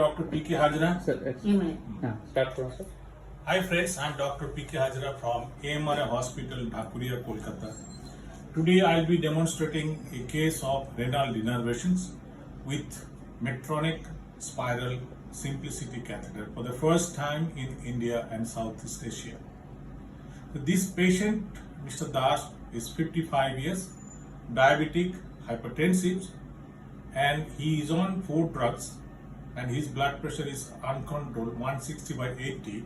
Dr. P.K. Hajra. Sir, start from sir. Hi friends, I am Dr. P.K. Hajra from AMRI Hospital, Dhakuria, Kolkata. Today I will be demonstrating a case of renal denervations with Medtronic spiral simplicity catheter for the first time in India and Southeast Asia. So this patient, Mr. Das, is 55 years, diabetic, hypertensive, and he is on 4 drugs, and his blood pressure is uncontrolled 160 by 80,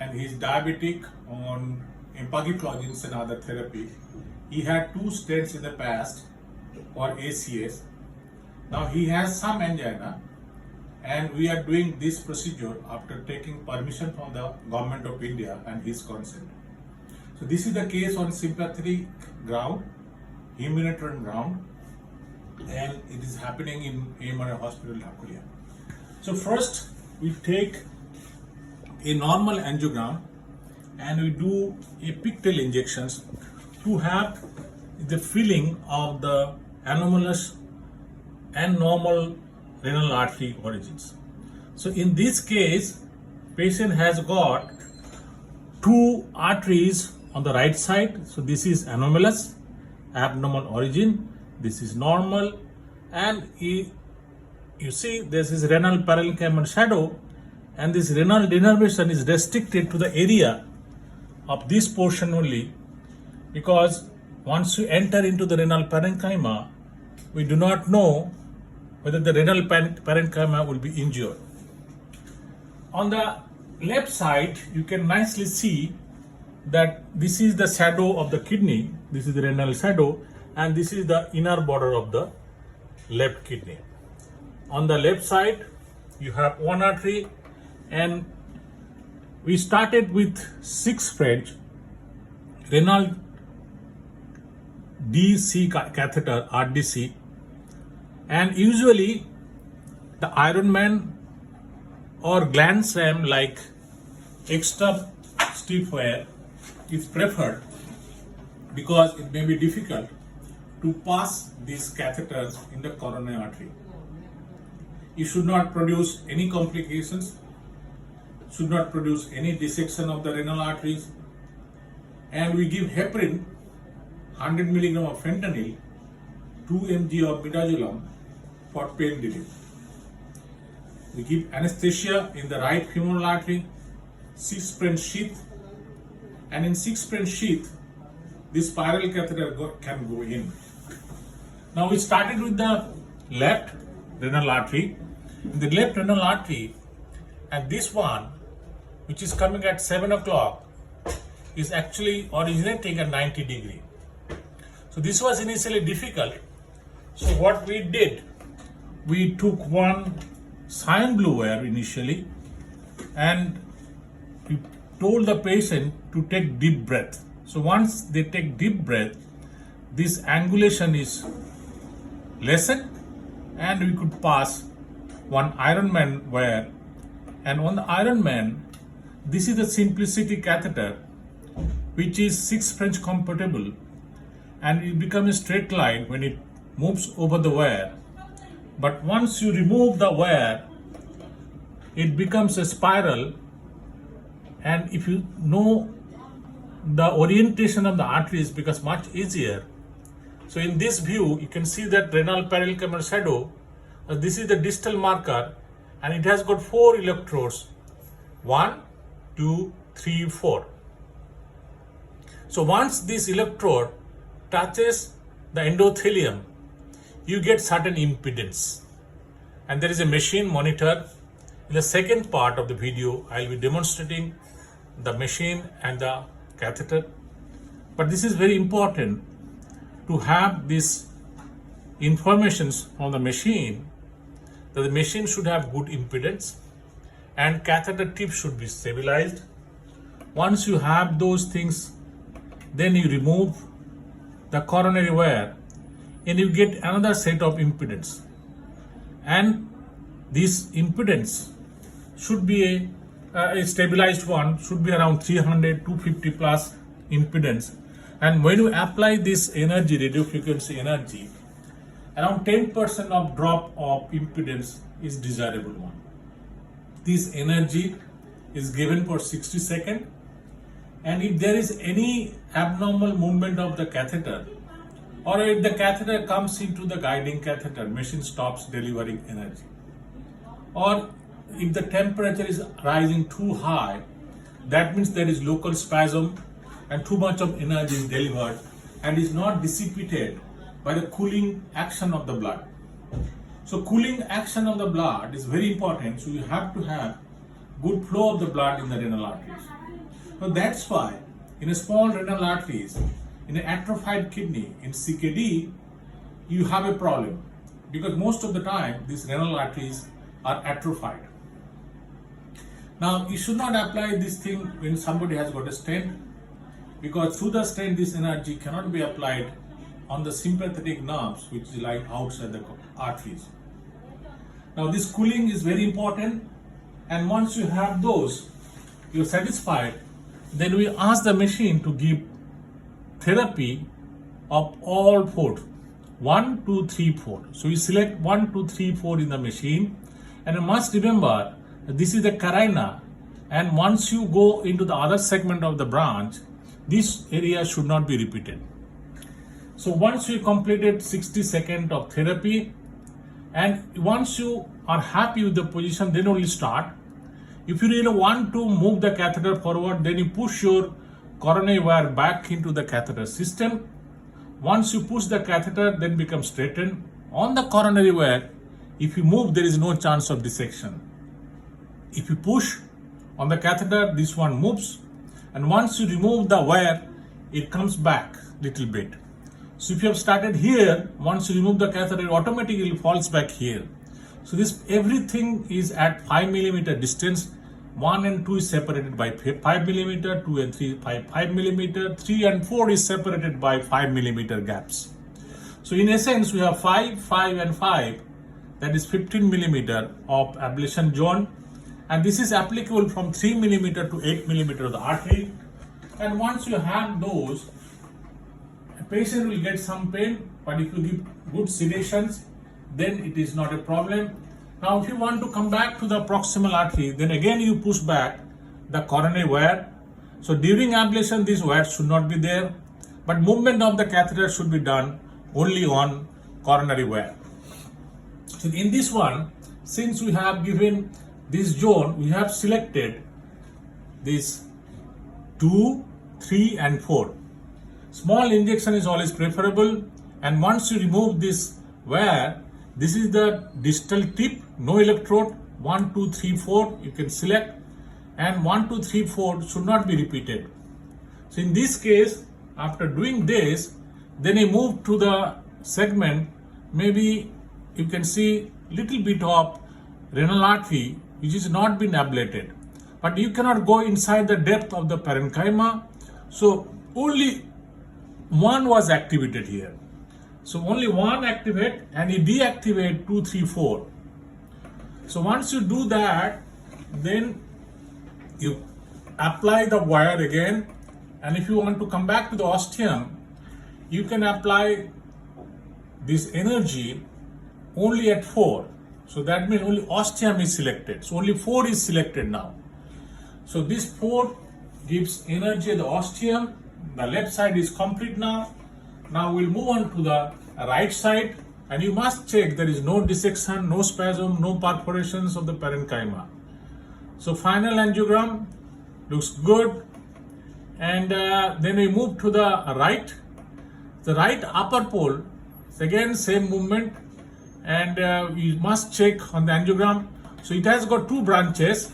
and he is diabetic on empagliflozins and other therapy. He had 2 stents in the past or ACS. Now he has some angina, and we are doing this procedure after taking permission from the Government of India and his consent. So this is the case on sympathetic ground, humanitarian ground, and it is happening in AMRI Hospital, Dhakuria. So first we take a normal angiogram and we do a pigtail injections to have the filling of the anomalous and normal renal artery origins. So in this case, patient has got 2 arteries on the right side. So this is anomalous, abnormal origin. This is normal, and you see this is renal parenchymal shadow, and this renal denervation is restricted to the area of this portion only, because once you enter into the renal parenchyma, we do not know whether the renal parenchyma will be injured. On the left side, you can nicely see that this is the shadow of the kidney, this is the renal shadow, and this is the inner border of the left kidney. On the left side, you have 1 artery, and we started with 6 French renal DC catheter, RDC, and usually the Ironman or gland SAM like extra stiff wire is preferred, because it may be difficult to pass these catheters in the coronary artery. It should not produce any complications, should not produce any dissection of the renal arteries, and we give heparin, 100 mg of fentanyl, 2 mg of midazolam for pain relief. We give anesthesia in the right femoral artery, 6 French sheath, and in 6 French sheath, this spiral catheter can go in. Now we started with the left renal artery. In the left renal artery, and this one, which is coming at 7 o'clock, is actually originating at 90 degree. So this was initially difficult. So what we did, we took 1 cyan blue wire initially, and we told the patient to take deep breath. So once they take deep breath, this angulation is lessened, and we could pass 1 Ironman wire. And on the Ironman, this is the simplicity catheter, which is 6 French compatible, and it becomes a straight line when it moves over the wire. But once you remove the wire, it becomes a spiral, and if you know the orientation of the arteries becomes much easier. So in this view, you can see that renal parenchymal shadow, this is the distal marker, and it has got 4 electrodes, 1, 2, 3, 4. So once this electrode touches the endothelium, you get certain impedance, and there is a machine monitor. In the second part of the video, I will be demonstrating the machine and the catheter. But this is very important to have this informations on the machine, that the machine should have good impedance and catheter tip should be stabilized. Once you have those things, then you remove the coronary wire and you get another set of impedance, and this impedance should be a stabilized one, should be around 300 250 plus impedance. And when you apply this energy, radio frequency energy, around 10% of drop of impedance is desirable one. This energy is given for 60 seconds, and if there is any abnormal movement of the catheter, or if the catheter comes into the guiding catheter, machine stops delivering energy. Or if the temperature is rising too high, that means there is local spasm and too much of energy is delivered and is not dissipated by the cooling action of the blood. So cooling action of the blood is very important, so you have to have good flow of the blood in the renal arteries. So that's why in a small renal arteries, in an atrophied kidney, in CKD, you have a problem because most of the time these renal arteries are atrophied. Now you should not apply this thing when somebody has got a stent, because through the stent this energy cannot be applied on the sympathetic nerves which is lying outside the arteries. Now this cooling is very important, and once you have those, you're satisfied, then we ask the machine to give therapy of all four. 1, 2, 3, 4. So you select 1, 2, 3, 4 in the machine, and you must remember that this is the carina, and once you go into the other segment of the branch, this area should not be repeated. So once you completed 60 seconds of therapy, and once you are happy with the position, then only start. If you really want to move the catheter forward, then you push your coronary wire back into the catheter system. Once you push the catheter, then become straightened. On the coronary wire, if you move, there is no chance of dissection. If you push on the catheter, this one moves, and once you remove the wire, it comes back little bit. So if you have started here, once you remove the catheter, it automatically falls back here. So this everything is at 5 millimeter distance. 1 and 2 is separated by 5 millimeter, 2 and 3 by 5 millimeter, 3 and 4 is separated by 5 millimeter gaps. So in essence, we have 5, 5 and 5, that is 15 millimeter of ablation zone, and this is applicable from 3 millimeter to 8 millimeter of the artery. And once you have those, a patient will get some pain, but if you give good sedations, then it is not a problem. Now if you want to come back to the proximal artery, then again you push back the coronary wire. So during ablation, these wires should not be there, but movement of the catheter should be done only on coronary wire. So in this one, since we have given this zone, we have selected this 2, 3 and 4. Small injection is always preferable, and once you remove this wire, this is the distal tip, no electrode, 1, 2, 3, 4, you can select, and 1, 2, 3, 4 should not be repeated. So in this case, after doing this, then you move to the segment, maybe you can see little bit of renal artery which is not been ablated, but you cannot go inside the depth of the parenchyma, so only one was activated here. So only one activate, and you deactivate 2, 3, 4. So once you do that, then you apply the wire again, and if you want to come back to the ostium, you can apply this energy only at 4. So that means only ostium is selected. So only 4 is selected now. So this 4 gives energy at the ostium. The left side is complete now. Now we'll move on to the right side, and you must check there is no dissection, no spasm, no perforations of the parenchyma. So final angiogram looks good, and then we move to the right. The right upper pole, again same movement, and we must check on the angiogram. So it has got 2 branches.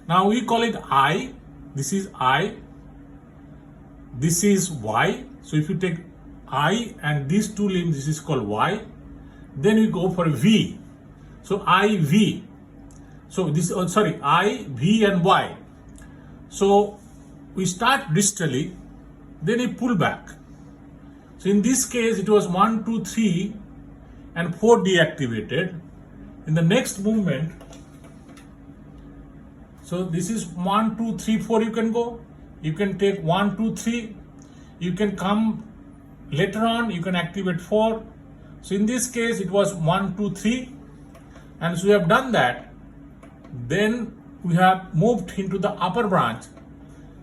Now we call it I. This is I. This is Y. So if you take I and these 2 limbs, this is called Y. Then we go for V. So I, V. So this, I, V and Y. So we start distally, then we pull back. So in this case, it was 1, 2, 3 and 4 deactivated. In the next movement, so this is 1, 2, 3, 4 you can go. You can take 1, 2, 3. You can come later on, you can activate 4. So in this case, it was 1, 2, 3. And so we have done that. Then we have moved into the upper branch,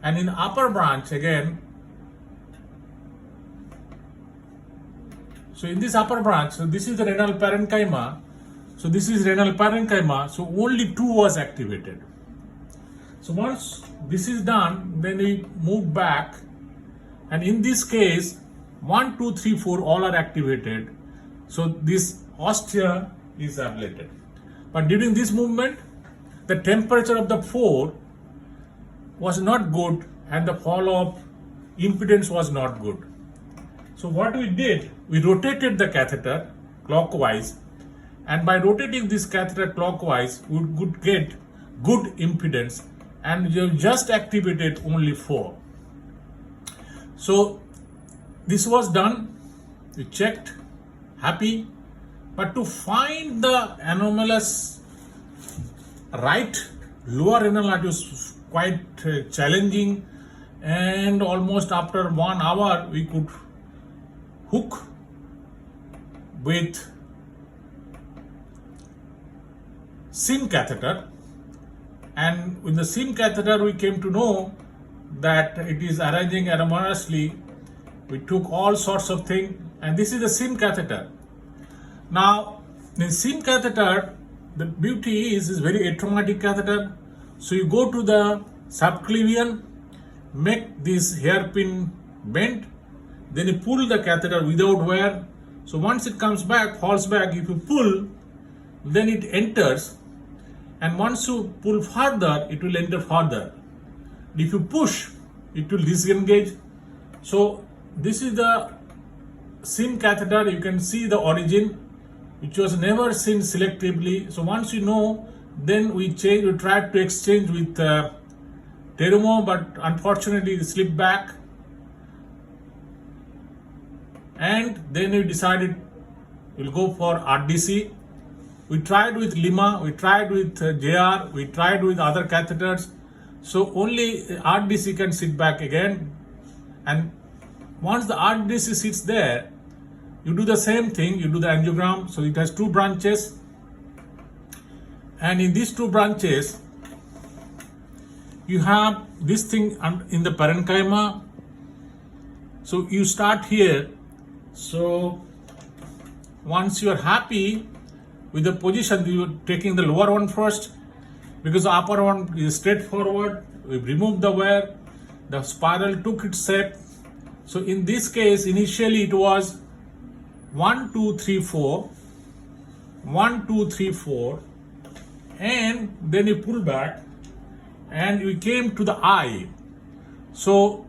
and in upper branch again, so in this upper branch, so this is the renal parenchyma, so this is renal parenchyma, so only 2 was activated. So once this is done, then we move back, and in this case 1, 2, 3, 4 all are activated, so this ostia is ablated. But during this movement, the temperature of the 4 was not good and the follow-up impedance was not good. So what we did, we rotated the catheter clockwise, and by rotating this catheter clockwise, we could get good impedance, and we have just activated only 4. So this was done, we checked, happy, but to find the anomalous right lower renal artery was quite challenging, and almost after 1 hour we could hook with SIM catheter, and with the SIM catheter we came to know that it is arising anomalously. We took all sorts of things, and this is the SIM catheter. Now in SIM catheter, the beauty is very atraumatic catheter. So you go to the subclavian, make this hairpin bend, then you pull the catheter without wear. So once it comes back, falls back, if you pull, then it enters, and once you pull further, it will enter further. If you push, it will disengage. So this is the SIM catheter. You can see the origin, which was never seen selectively. So once you know, then we tried to exchange with Terumo, but unfortunately it slipped back. And then we decided we'll go for RDC. We tried with Lima, we tried with JR, we tried with other catheters. So only RDC can sit back again. And once the RDC sits there, you do the same thing, you do the angiogram. So it has 2 branches. And in these 2 branches, you have this thing in the parenchyma. So you start here. So once you are happy with the position, you are taking the lower one first, because the upper one is straightforward. We removed the wear, the spiral took its shape. So in this case, initially it was 1, 2, 3, 4, 1, 2, 3, 4, and then you pull back, and we came to the eye. So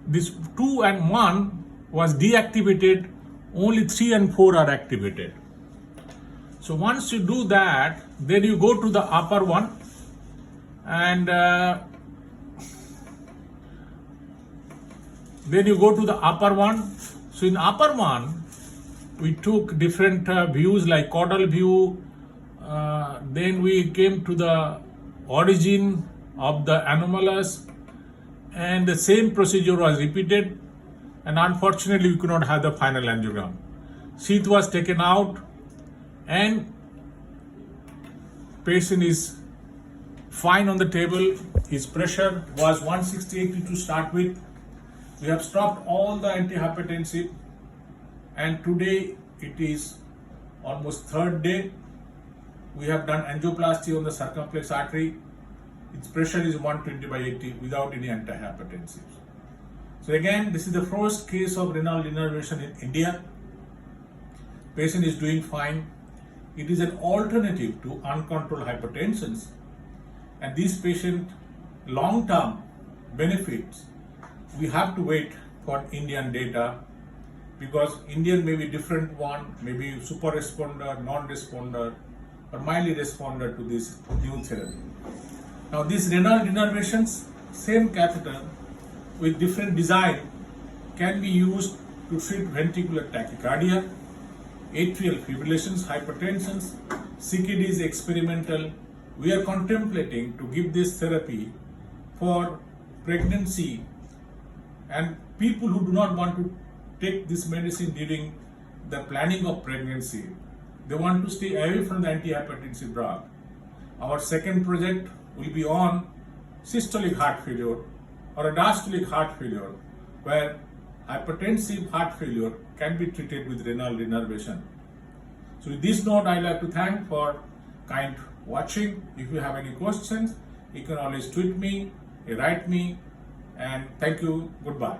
this 2 and 1 was deactivated, only 3 and 4 are activated. So once you do that, then you go to the upper one, and then you go to the upper one. So in upper one, we took different views like caudal view. Then we came to the origin of the anomalous, and the same procedure was repeated, and unfortunately we could not have the final angiogram. Sheath was taken out, and patient is fine on the table. His pressure was 160/80 to start with. We have stopped all the antihypertensive, and today it is almost 3rd day. We have done angioplasty on the circumflex artery. Its pressure is 120/80 without any antihypertensives. So again, this is the first case of renal denervation in India. Patient is doing fine. It is an alternative to uncontrolled hypertensions, and this patient long-term benefits, we have to wait for Indian data, because Indian may be different one, maybe super responder, non-responder, or mildly responder to this new therapy. Now these renal denervations, same catheter with different design, can be used to treat ventricular tachycardia, atrial fibrillations, hypertensions. CKD is experimental. We are contemplating to give this therapy for pregnancy and people who do not want to take this medicine during the planning of pregnancy. they want to stay away from the antihypertensive drug. Our second project will be on systolic heart failure or a diastolic heart failure, where hypertensive heart failure can be treated with renal denervation. So with this note, I'd like to thank for kind watching. If you have any questions, you can always tweet me, write me, and thank you. Goodbye.